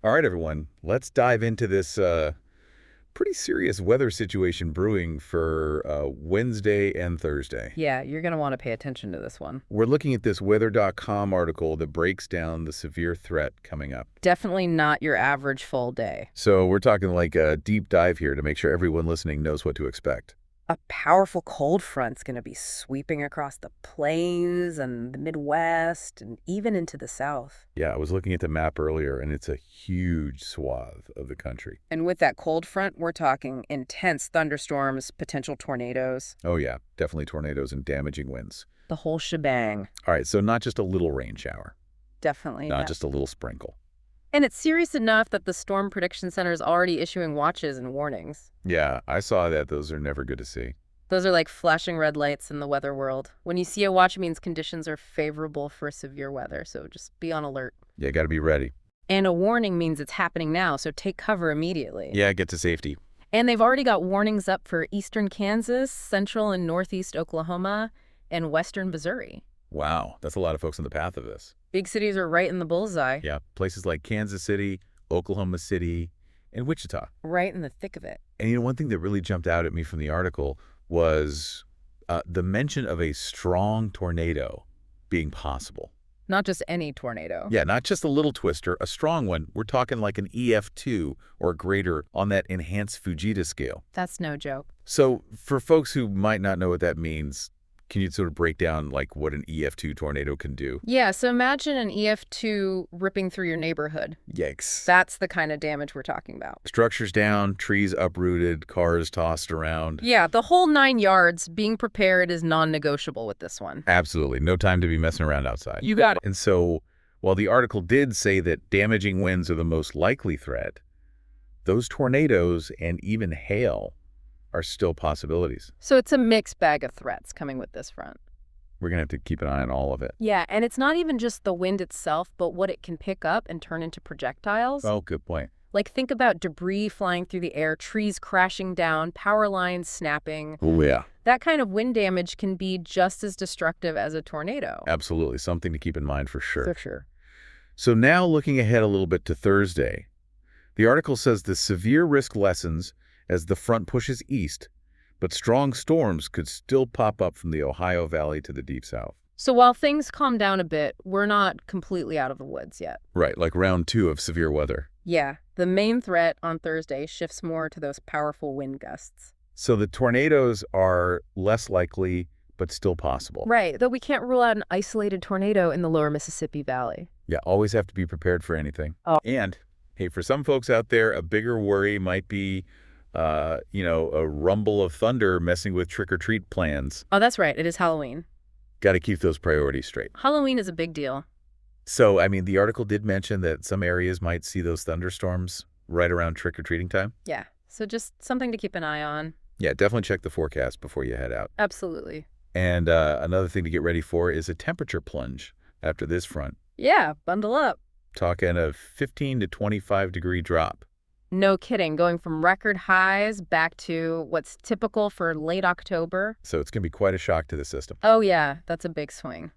All right, everyone, let's dive into this pretty serious weather situation brewing for Wednesday and Thursday. Yeah, you're going to want to pay attention to this one. We're looking at this weather.com article that breaks down the severe threat coming up. Definitely not your average full day. So we're talking like a deep dive here to make sure everyone listening knows what to expect. A powerful cold front's going to be sweeping across the plains and the Midwest and even into the South. Yeah, I was looking at the map earlier, and it's a huge swath of the country. And with that cold front, we're talking intense thunderstorms, potential tornadoes. Oh, yeah, definitely tornadoes and damaging winds. The whole shebang. All right, so not just a little rain shower, Definitely. not just a little sprinkle. And it's serious enough that the Storm Prediction Center is already issuing watches and warnings. Yeah, I saw that. Those are never good to see. Those are like flashing red lights in the weather world. When you see a watch, it means conditions are favorable for severe weather, so just be on alert. Yeah, got to be ready. And a warning means it's happening now, so take cover immediately. Yeah, get to safety. And they've already got warnings up for eastern Kansas, central and northeast Oklahoma, and western Missouri. Wow, that's a lot of folks in the path of this. Big cities are right in the bullseye. Yeah, places like Kansas City, Oklahoma City, and Wichita. Right in the thick of it. And you know, one thing that really jumped out at me from the article was the mention of a strong tornado being possible. Not just any tornado. Yeah, not just a little twister, a strong one. We're talking like an EF2 or greater on that enhanced Fujita scale. That's no joke. So for folks who might not know what that means, can you sort of break down like what an EF2 tornado can do? Yeah, so imagine an EF2 ripping through your neighborhood. Yikes. That's the kind of damage we're talking about. Structures down, trees uprooted, cars tossed around. Yeah, the whole 9 yards. Being prepared is non-negotiable with this one. Absolutely. No time to be messing around outside. You got it. And so while the article did say that damaging winds are the most likely threat, those tornadoes and even hail are still possibilities. So it's a mixed bag of threats coming with this front. We're going to have to keep an eye on all of it. Yeah, and it's not even just the wind itself, but what it can pick up and turn into projectiles. Oh, good point. Like, think about debris flying through the air, trees crashing down, power lines snapping. Oh, yeah. That kind of wind damage can be just as destructive as a tornado. Absolutely. Something to keep in mind for sure. For sure. So now looking ahead a little bit to Thursday, the article says the severe risk lessens as the front pushes east, but strong storms could still pop up from the Ohio Valley to the deep south. So while things calm down a bit, we're not completely out of the woods yet. Right, like round 2 of severe weather. Yeah, the main threat on Thursday shifts more to those powerful wind gusts. So the tornadoes are less likely, but still possible. Right, though we can't rule out an isolated tornado in the lower Mississippi Valley. Yeah, always have to be prepared for anything. Oh. And, hey, for some folks out there, a bigger worry might be a rumble of thunder messing with trick-or-treat plans. Oh, that's right. It is Halloween. Got to keep those priorities straight. Halloween is a big deal. So, I mean, the article did mention that some areas might see those thunderstorms right around trick-or-treating time. Yeah, so just something to keep an eye on. Yeah, definitely check the forecast before you head out. Absolutely. And another thing to get ready for is a temperature plunge after this front. Yeah, bundle up. Talking a 15 to 25 degree drop. No kidding, going from record highs back to what's typical for late October. So it's going to be quite a shock to the system. Oh yeah, that's a big swing.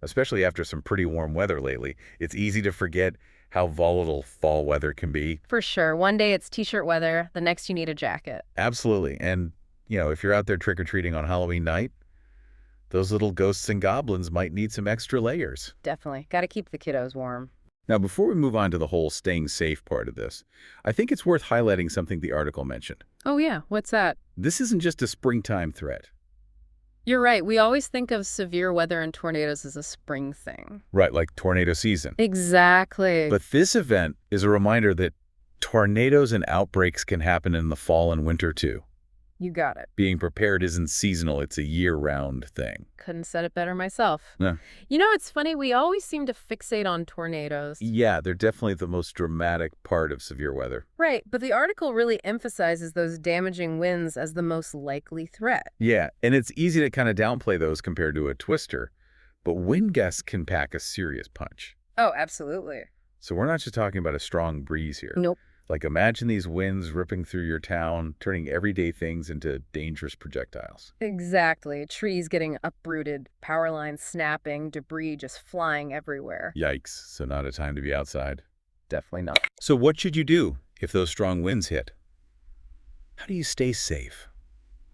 Especially after some pretty warm weather lately. It's easy to forget how volatile fall weather can be. For sure. One day it's t-shirt weather, the next you need a jacket. Absolutely. And, if you're out there trick-or-treating on Halloween night, those little ghosts and goblins might need some extra layers. Definitely. Got to keep the kiddos warm. Now, before we move on to the whole staying safe part of this, I think it's worth highlighting something the article mentioned. Oh yeah, what's that? This isn't just a springtime threat. You're right. We always think of severe weather and tornadoes as a spring thing. Right, like tornado season. Exactly. But this event is a reminder that tornadoes and outbreaks can happen in the fall and winter too. You got it. Being prepared isn't seasonal, it's a year-round thing. Couldn't said it better myself. Yeah. It's funny, we always seem to fixate on tornadoes. Yeah, they're definitely the most dramatic part of severe weather. Right, but the article really emphasizes those damaging winds as the most likely threat. Yeah, and it's easy to kind of downplay those compared to a twister, but wind gusts can pack a serious punch. Oh, absolutely. So we're not just talking about a strong breeze here. Nope. Like, imagine these winds ripping through your town, turning everyday things into dangerous projectiles. Exactly. Trees getting uprooted, power lines snapping, debris just flying everywhere. Yikes. So not a time to be outside. definitely not. So what should you do if those strong winds hit? How do you stay safe?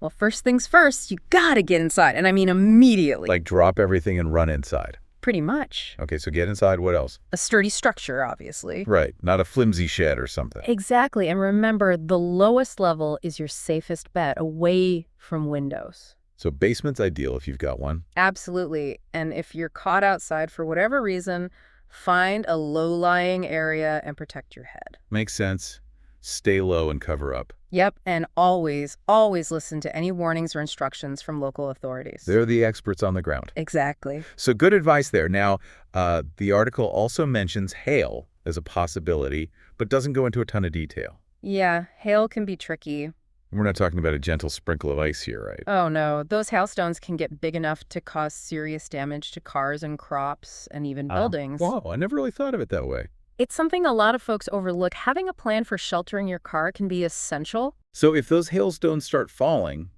Well, first things first, you gotta get inside, and I mean immediately. Like drop everything and run inside. Pretty much. Okay, so get inside. What else? A sturdy structure, obviously. Right, not a flimsy shed or something. Exactly, and remember, the lowest level is your safest bet, away from windows. So basement's ideal if you've got one. Absolutely, and if you're caught outside for whatever reason, find a low-lying area and protect your head. Makes sense. Stay low and cover up. Yep, and always, always listen to any warnings or instructions from local authorities. They're the experts on the ground. Exactly. So good advice there. Now, the article also mentions hail as a possibility, but doesn't go into a ton of detail. Yeah, hail can be tricky. We're not talking about a gentle sprinkle of ice here, right? Oh no, those hailstones can get big enough to cause serious damage to cars and crops and even buildings. Wow, I never really thought of it that way. It's something a lot of folks overlook. Having a plan for sheltering your car can be essential. So if those hailstones start falling,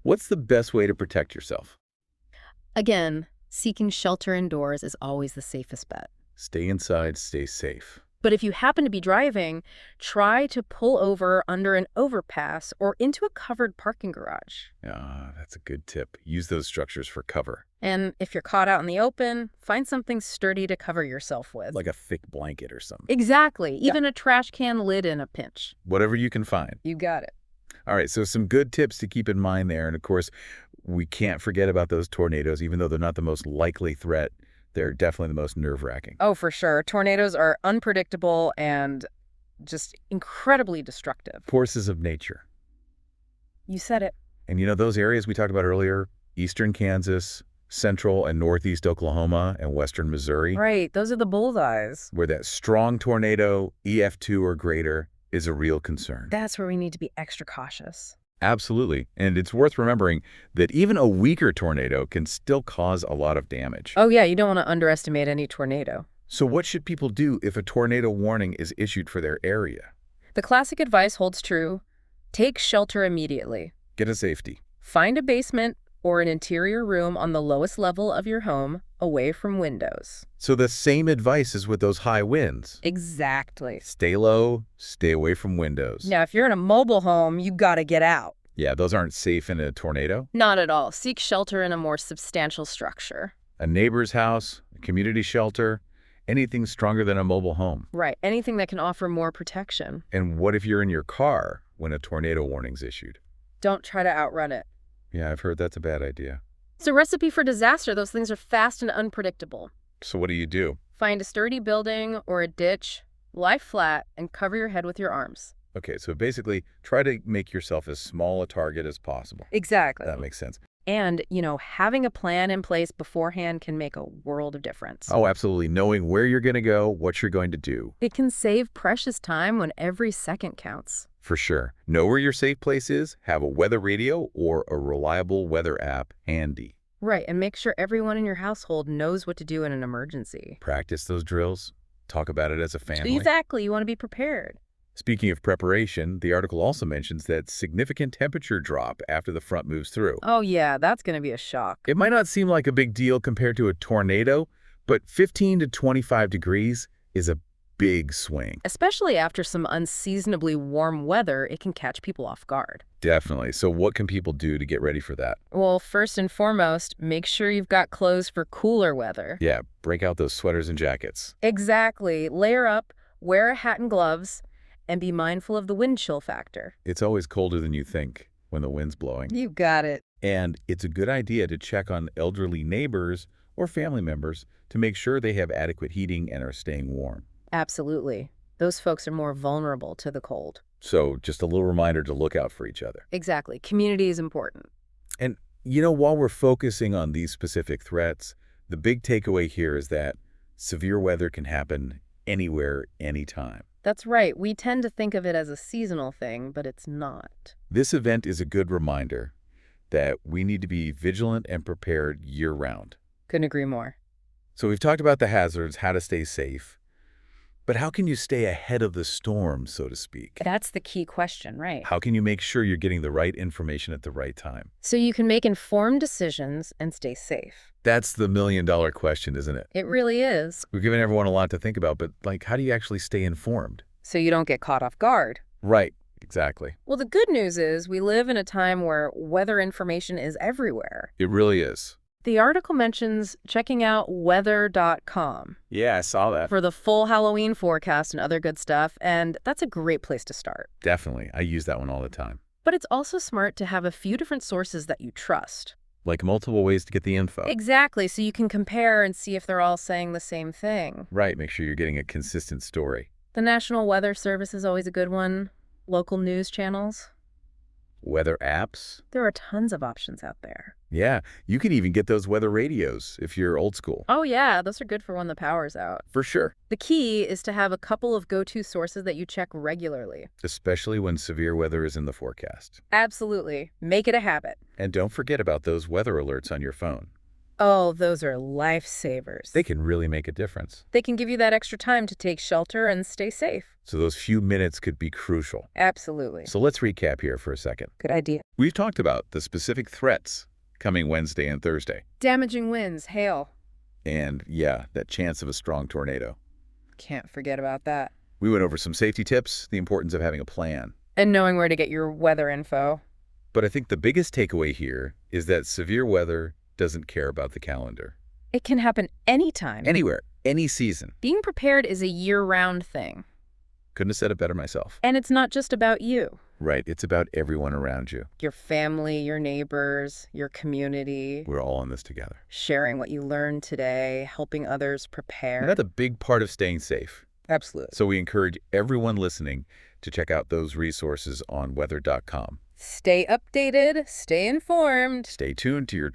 what's the best way to protect yourself? Again, seeking shelter indoors is always the safest bet. Stay inside, stay safe. But if you happen to be driving, try to pull over under an overpass or into a covered parking garage. Ah, that's a good tip. Use those structures for cover. And if you're caught out in the open, find something sturdy to cover yourself with. Like a thick blanket or something. Exactly. Even a trash can lid in a pinch. Whatever you can find. You got it. All right, so some good tips to keep in mind there. And of course, we can't forget about those tornadoes, even though they're not the most likely threat. They're definitely the most nerve-wracking. Oh, for sure. Tornadoes are unpredictable and just incredibly destructive. Forces of nature. You said it. And you know, those areas we talked about earlier, eastern Kansas, central and northeast Oklahoma, and western Missouri, Right. Those are the bullseyes. where that strong tornado, EF2 or greater, is a real concern. That's where we need to be extra cautious. Absolutely. And it's worth remembering that even a weaker tornado can still cause a lot of damage. Oh, yeah. You don't want to underestimate any tornado. So what should people do if a tornado warning is issued for their area? The classic advice holds true. Take shelter immediately. Get a safety. Find a basement or an interior room on the lowest level of your home, away from windows. So the same advice is with those high winds. Exactly. Stay low, stay away from windows. Now, if you're in a mobile home, you got to get out. Yeah, those aren't safe in a tornado. Not at all. Seek shelter in a more substantial structure. A neighbor's house, a community shelter, anything stronger than a mobile home. Right. Anything that can offer more protection. And what if you're in your car when a tornado warning's issued? Don't try to outrun it. Yeah, I've heard that's a bad idea. It's a recipe for disaster. Those things are fast and unpredictable. So what do you do? Find a sturdy building or a ditch, lie flat, and cover your head with your arms. Okay, so basically try to make yourself as small a target as possible. Exactly. That makes sense. And, having a plan in place beforehand can make a world of difference. Oh, absolutely. Knowing where you're going to go, what you're going to do. It can save precious time when every second counts. For sure. Know where your safe place is, have a weather radio or a reliable weather app handy. Right, and make sure everyone in your household knows what to do in an emergency. Practice those drills. Talk about it as a family. Exactly, you want to be prepared. Speaking of preparation, the article also mentions that significant temperature drop after the front moves through. Oh yeah, that's going to be a shock. It might not seem like a big deal compared to a tornado, but 15 to 25 degrees is a big swing. Especially after some unseasonably warm weather, it can catch people off guard. Definitely. So what can people do to get ready for that? Well, first and foremost, make sure you've got clothes for cooler weather. Yeah, break out those sweaters and jackets. Exactly. Layer up, wear a hat and gloves, and be mindful of the wind chill factor. It's always colder than you think when the wind's blowing. You got it. And it's a good idea to check on elderly neighbors or family members to make sure they have adequate heating and are staying warm. Absolutely. Those folks are more vulnerable to the cold. So just a little reminder to look out for each other. Exactly. Community is important. And, while we're focusing on these specific threats, the big takeaway here is that severe weather can happen anywhere, anytime. That's right. We tend to think of it as a seasonal thing, but it's not. This event is a good reminder that we need to be vigilant and prepared year-round. Couldn't agree more. So we've talked about the hazards, how to stay safe. But how can you stay ahead of the storm, so to speak? That's the key question, right? How can you make sure you're getting the right information at the right time? So you can make informed decisions and stay safe. That's the million-dollar question, isn't it? It really is. We've given everyone a lot to think about, but how do you actually stay informed? So you don't get caught off guard. Right, exactly. Well, the good news is we live in a time where weather information is everywhere. It really is. The article mentions checking out weather.com Yeah, I saw that. for the full Halloween forecast and other good stuff, and that's a great place to start. Definitely. I use that one all the time. But it's also smart to have a few different sources that you trust. Like multiple ways to get the info. Exactly, so you can compare and see if they're all saying the same thing. Right, make sure you're getting a consistent story. The National Weather Service is always a good one. Local news channels. Weather apps? There are tons of options out there. Yeah, you can even get those weather radios if you're old school. Oh yeah, those are good for when the power's out. For sure. The key is to have a couple of go-to sources that you check regularly. Especially when severe weather is in the forecast. Absolutely. Make it a habit. And don't forget about those weather alerts on your phone. Oh, those are lifesavers. They can really make a difference. They can give you that extra time to take shelter and stay safe. So those few minutes could be crucial. Absolutely. So let's recap here for a second. Good idea. We've talked about the specific threats coming Wednesday and Thursday. Damaging winds, hail. And yeah, that chance of a strong tornado. Can't forget about that. We went over some safety tips, the importance of having a plan. And knowing where to get your weather info. But I think the biggest takeaway here is that severe weather doesn't care about the calendar. It can happen anytime. Anywhere, any season. Being prepared is a year-round thing. Couldn't have said it better myself. And it's not just about you. Right, it's about everyone around you. Your family, your neighbors, your community. We're all in this together. Sharing what you learned today, helping others prepare. And that's a big part of staying safe. Absolutely. So we encourage everyone listening to check out those resources on weather.com. Stay updated, stay informed. Stay tuned to your